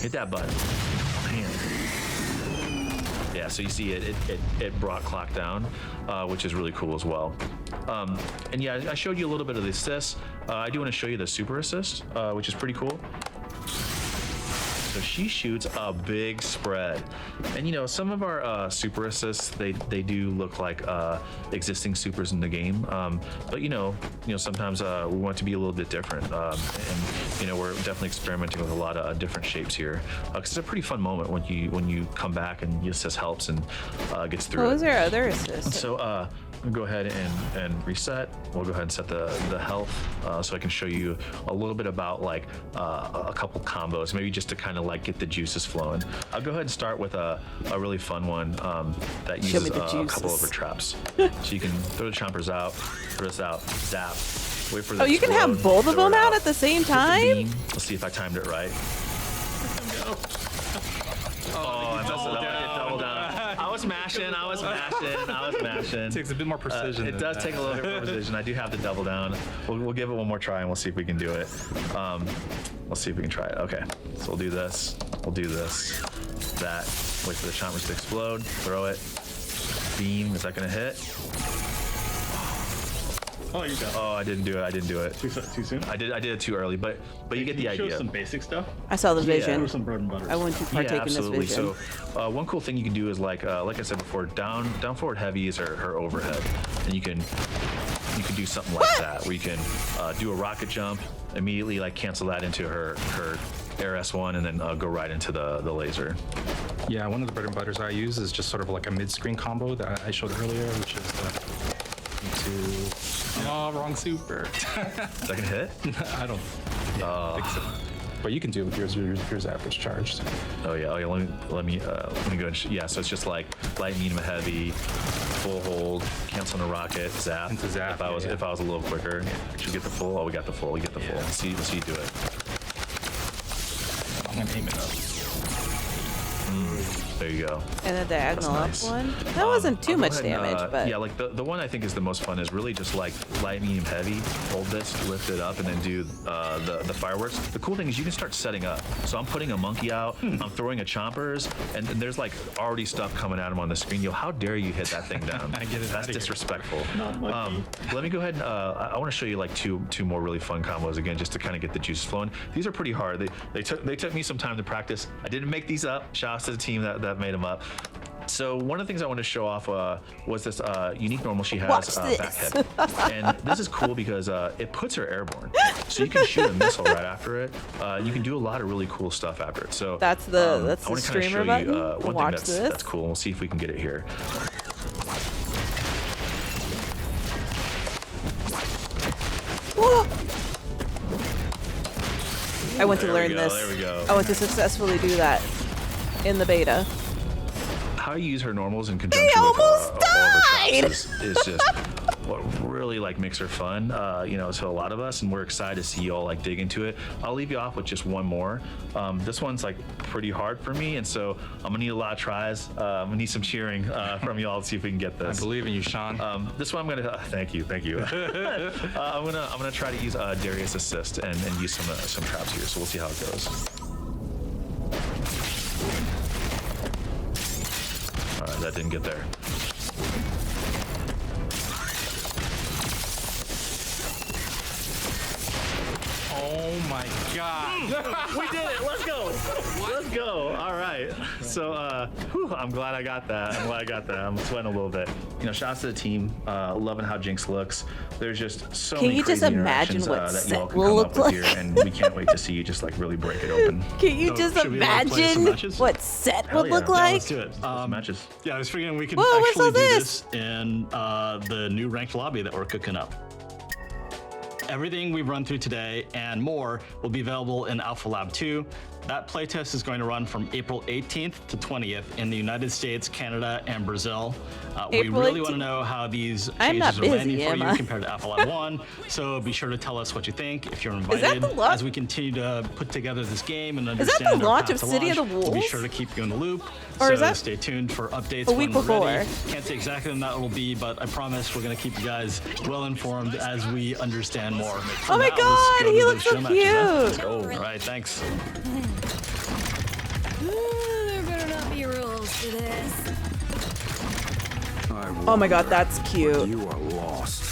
Hit that button. Man. Yeah, so you see it brought Clock down, which is really cool as well. And yeah, I showed you a little bit of the assist. I do want to show you the super assist, which is pretty cool. So she shoots a big spread. And you know, some of our super assists, they do look like existing supers in the game. But you know, sometimes we want to be a little bit different. And you know, we're definitely experimenting with a lot of different shapes here. Because it's a pretty fun moment when you come back and the assist helps and gets through. What it. was our other assist? So I'm gonna go ahead and reset. We'll go ahead and set the health so I can show you a little bit about like a couple combos, maybe just to kind of like get the juices flowing. I'll go ahead and start with a really fun one that uses a couple of her traps. So you can throw the chompers out, throw this out, zap, wait for the You can have both of them out at the same time? Let's see if I timed it right. Oh, I messed it up. I did double down. I was mashing. It takes a bit more precision. It does take a little bit more precision. I do have to double down. We'll give it one more try and we'll see if we can do it. Let's see if we can try it. Okay, so we'll do this. We'll do this. That. Wait for the chompers to explode. Throw it. Beam. Is that gonna hit? Oh, you got it. Oh, I didn't do it. Too soon? I did it too early, but you get the idea. Show some basic stuff. I saw the vision. Or some bread and butter. I want to partake in this absolutely. vision. So one cool thing you can do is like I said before, down forward heavy is her overhead, and you can do something like that where you can do a rocket jump, immediately like cancel that into her air S1, and then go right into the laser. Yeah, one of the bread and butters I use is just sort of like a mid-screen combo that I showed earlier, which is wrong super. Is that gonna hit? I don't think so. But you can do it with your zappers charged. Oh yeah. Let me go. Yeah. So it's just like light, medium, heavy, full hold, cancel on a rocket, zap. Into zap. If I was a little quicker, should we get the full? Oh, we got the full. We get the full. Let's see you do it. I'm gonna aim it up. There you go. And the diagonal That's nice. up one? That wasn't too I'll go much ahead and, damage, but... yeah, like the one I think is the most fun is really just like light, medium, heavy, hold this, lift it up, and then do the fireworks. The cool thing is you can start setting up. So I'm putting a monkey out, I'm throwing a chompers, and there's like already stuff coming at him on the screen. Yo, how dare you hit that thing down? I get it. That's disrespectful. Not monkey. Let me go ahead and I want to show you like two more really fun combos again, just to kind of get the juices flowing. These are pretty hard. They took me some time to practice. I didn't make these up. Shout out to the team that made them up. So one of the things I wanted to show off was this unique normal she has, Watch this. backhead. And this is cool because it puts her airborne. So you can shoot a missile right after it. You can do a lot of really cool stuff after it. So That's the I want to kind of streamer show button. you one Watch thing this. that's cool. And we'll see if we can get it here. Whoa. I went to There we learn go, this. there we go. I went to successfully do that in the beta. How you use her normals in conjunction with almost all of her died! traps is just what really like makes her fun, you know, to a lot of us, and we're excited to see you all like dig into it. I'll leave you off with just one more. This one's like pretty hard for me, and so I'm gonna need a lot of tries. I'm gonna need some cheering from you all to see if we can get this. I believe in you, Sean. This one I'm gonna thank you. I'm gonna try to use Darius assist and use some traps here. So we'll see how it goes. All right, that didn't get there. Oh my God. We did it. Let's go. Let's go. All right. So, I'm glad I got that. I'm sweating a little bit. You know, shouts to the team. Loving how Jinx looks. There's just so Can many you just crazy imagine interactions, what that you all set can will come look up with like? here, and we can't wait to see you just like really break it open. Can you So, just should we, like, play some imagine matches? what set Hell would look yeah. Yeah, like? let's do it. Matches. Yeah, I was figuring we could Whoa, what's actually all do this? this in the new ranked lobby that we're cooking up. Everything we've run through today and more will be available in Alpha Lab 2. That playtest is going to run from April 18th to 20th in the United States, Canada, and Brazil. We April really want 18th. to know how these I'm not changes are landing busy, for am you I? compared to Alpha Lab 1. So be sure to tell us what you think if you're invited. that the lo- As we continue to put together this game and that understand the our launch path of to City of launch, the we'll be Wolves? sure to keep you in the loop. Or So is that stay tuned for updates a week when we're ready. before? Can't say exactly when that will be, but I promise we're going to keep you guys well informed as we understand more. For Oh my now, let's God, go he to looks those so show matches, huh? Let's cute. go. All right, thanks. There better not be rules to this. Oh my God, that's cute. You are lost.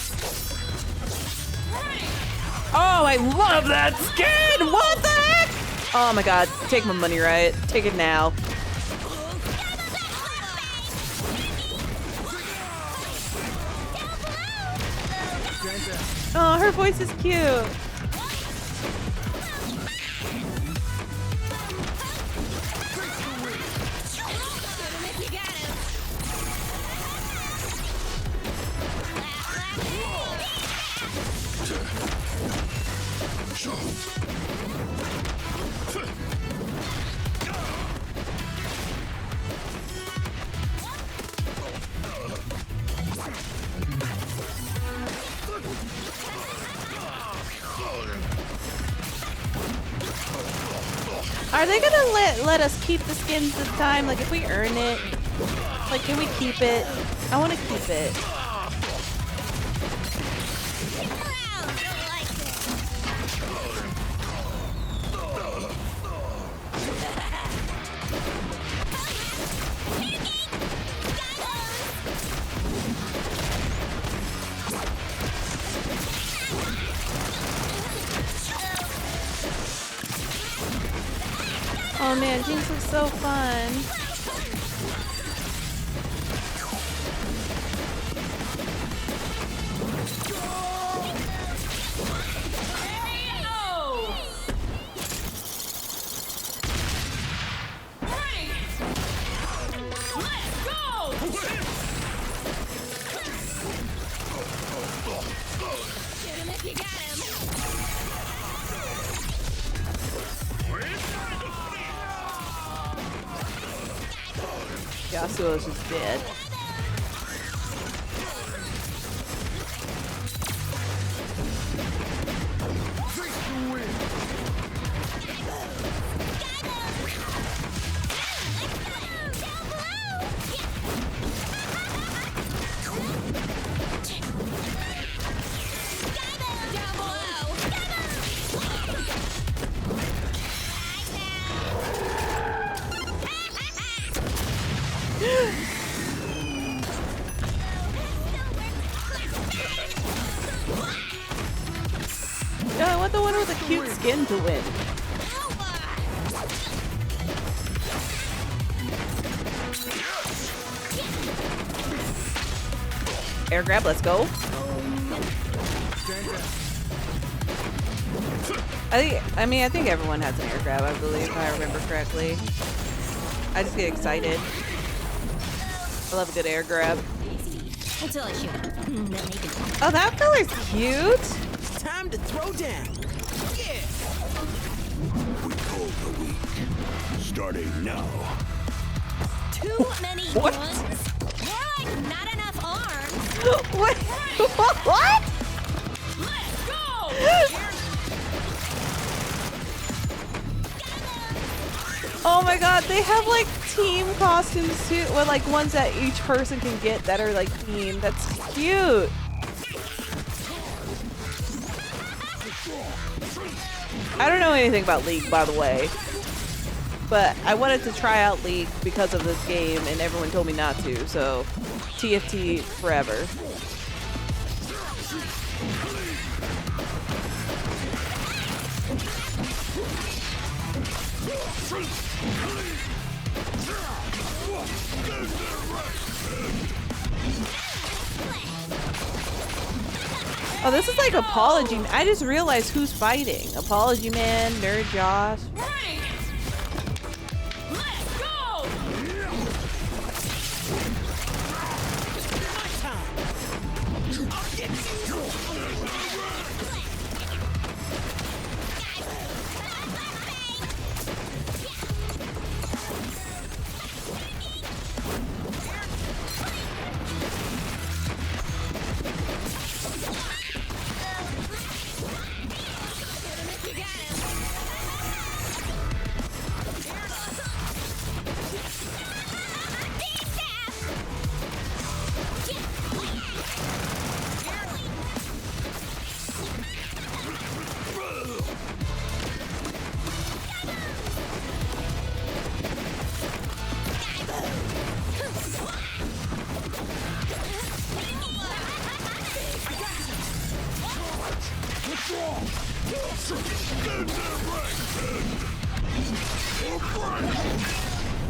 Oh, I love that skin! What the heck? Oh my God, take my money, Riot. Take it now. Oh, her voice is cute. Are they gonna let us keep the skins this time? Like, if we earn it, like, can we keep it? I want to keep it. Oh man, Jinx looks so fun. Yasuo's just dead. No, I want the one with a cute skin to win. Air grab, let's go. I think everyone has an air grab, I believe, if I remember correctly. I just get excited. I love a good air grab. Until I shoot him. Then he can. Oh, that fella's cute. Time to throw down. Yeah. We call the week. Starting now. Too many What? guns. More like not enough arms. What? What? Let's go! Oh my god, they have like team costumes too, with like ones that each person can get that are like themed. That's cute. I don't know anything about League, by the way, but I wanted to try out League because of this game and everyone told me not to, so TFT forever. Oh, this is like Apology. I just realized who's fighting. Apology Man, Nerd Josh. Let's go!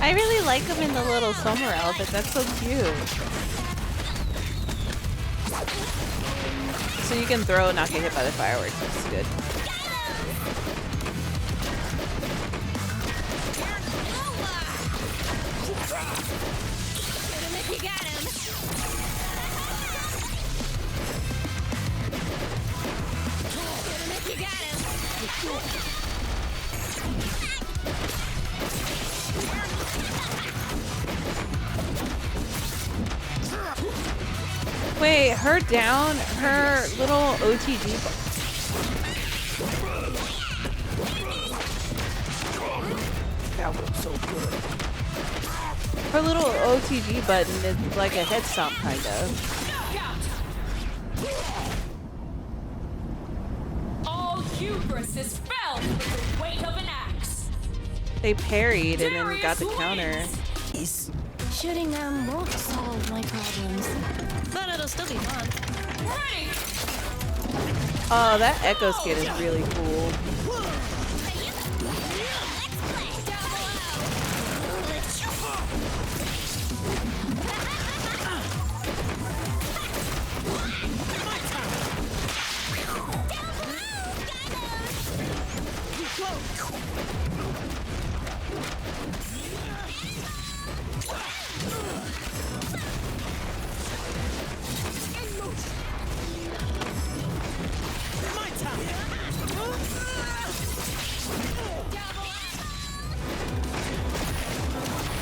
I really like him in the little summer outfit. That's so cute. So you can throw and not get hit by the fireworks, which is good. You got him. You got him. Wait, her down, her little OTG. That was so good. Her little OTG button is like a head stomp, kind of. All hubris fell with the weight of an axe. They parried and then got the counter. Shooting them won't solve my problems, but it'll still be fun. Oh, that Echo skin is really cool.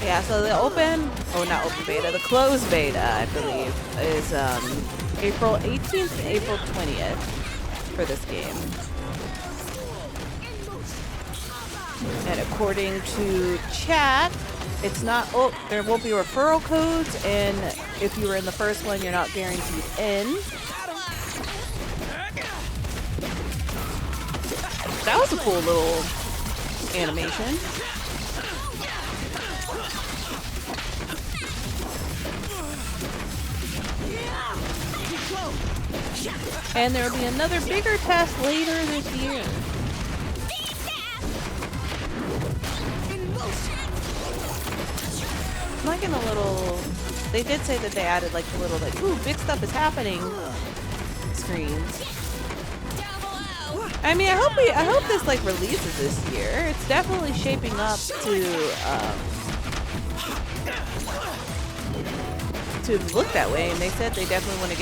Yeah, so the not open beta, the closed beta, I believe, is April 18th and April 20th for this game. And according to chat, it's not, there will be referral codes, and if you were in the first one, you're not guaranteed in. That was a cool little animation. And there will be another bigger test later this year. I'm liking the little they did say that they added like the little like, ooh, big stuff is happening screens. I mean, I hope this like releases this year. It's definitely shaping up to look that way, and they said they definitely want to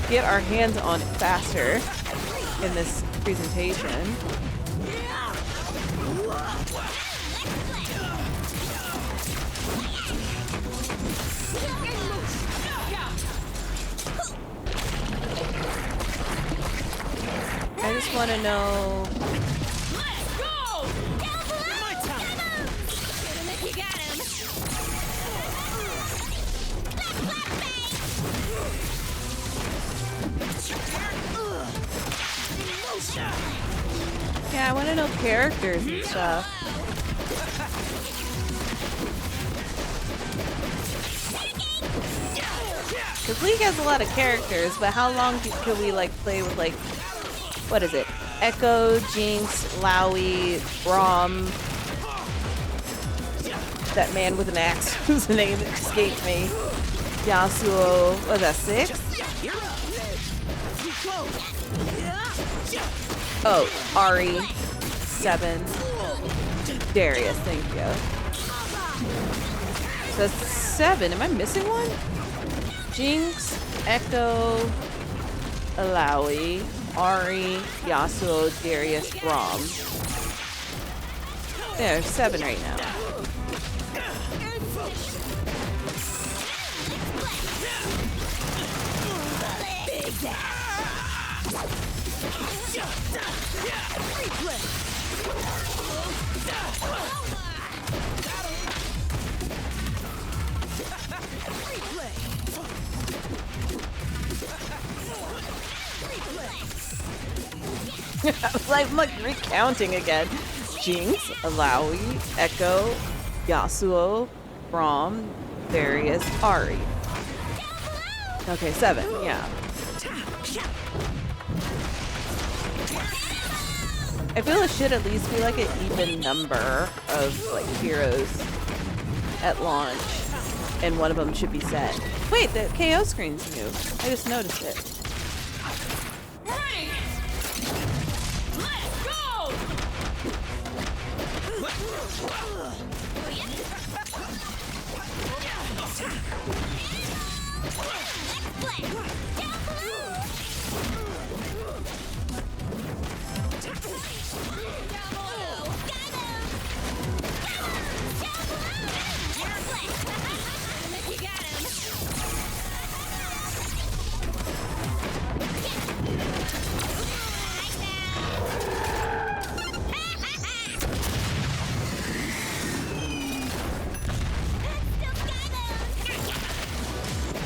get our hands on it faster in this presentation. I just want to know. Let's go! My time. You got him. Yeah, I want to know characters and stuff. Because League has a lot of characters, but how long can we like play with like, what is it? Echo, Jinx, Lowy, Braum. That man with an axe whose name escaped me. Yasuo, what was that, 6? Oh, Ari, 7. Darius, thank you. So that's 7. Am I missing one? Jinx, Echo, Alawi, Ari, Yasuo, Darius, Braum. There's 7 right now. I'm like recounting again. Jinx, Alawi, Echo, Yasuo, Braum, Darius, Ari. Okay, 7, yeah. I feel it should at least be like an even number of like heroes at launch, and one of them should be set. Wait, the KO screen's new. I just noticed it. Ready! Let's go!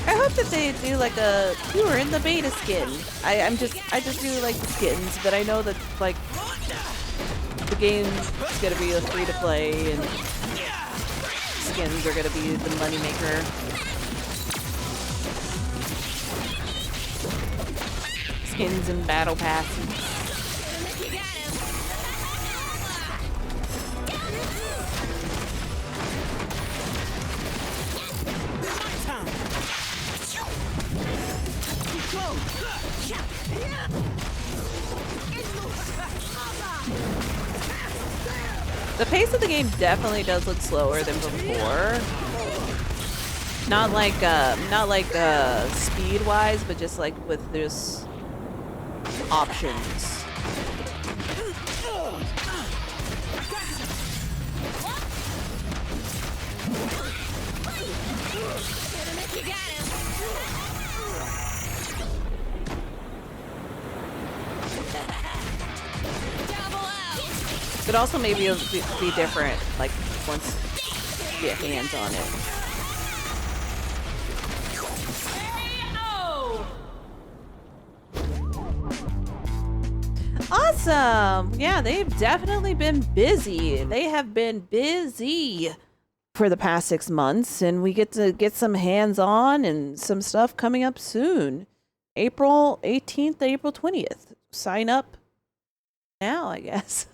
I hope that they do like a you were in the beta skin. I just really like the skins, but I know that like the game's gonna be a free to play and skins are gonna be the moneymaker. Skins and battle passes. The pace of the game definitely does look slower than before. Not like speed wise, but just like with this options. But also maybe it'll be different, like once you get hands on it. Awesome! Yeah, they've definitely been busy. They have been busy for the past 6 months, and we get to get some hands-on and some stuff coming up soon. April 18th to April 20th. Sign up now, I guess.